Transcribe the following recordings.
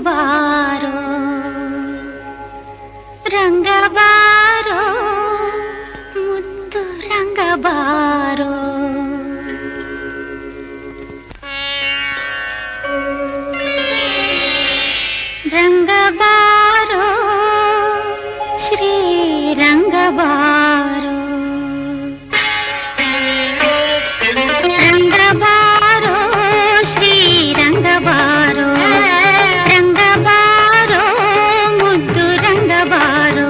ರಂಗಬಾರೋ ರಂಗಬಾರೋ ಮುದ್ದು ರಂಗಬಾರೋ ರಂಗಬಾರೋ ಶ್ರೀ ರಂಗಬಾರೋ ರಂಗಬಾರೋ ಶ್ರೀ ರಂಗಬಾರೋ ರಂಗಬಾರೋ ಮುದ್ದು ರಂಗಬಾರೋ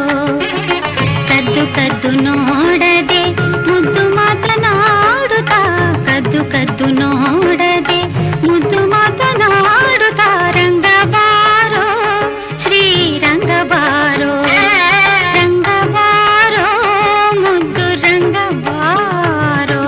ಕದ್ದು ಕದ್ದು ನೋಡದೆ ಮುದ್ದು ಮಾತನಾಡುತ್ತಾ ಕದ್ದು ಕದ್ದು ನೋಡದೆ ಮುದ್ದು ಮಾತನಾಡುತ್ತಾ ರಂಗಬಾರೋ ಶ್ರೀ ರಂಗಬಾರೋ ರಂಗಬಾರೋ ಮುದ್ದು ರಂಗಬಾರೋ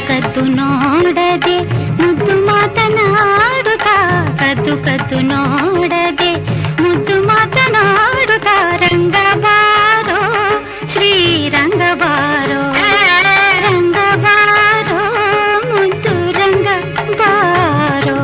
ಕದ್ದು ನೋಡದೆ ಮುದ್ದು ಮಾತನಾಡುತ್ತಾ ಕದ್ದು ಕದ್ದು ನೋಡದೆ ಮುದ್ದು ಮಾತನಾಡುತ್ತಾ ರಂಗಬಾರೋ ಶ್ರೀ ರಂಗಬಾರೋ ರಂಗಬಾರೋ ಮುದ್ದು ರಂಗಬಾರೋ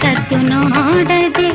ಕದ್ದು ನೋಡದೆ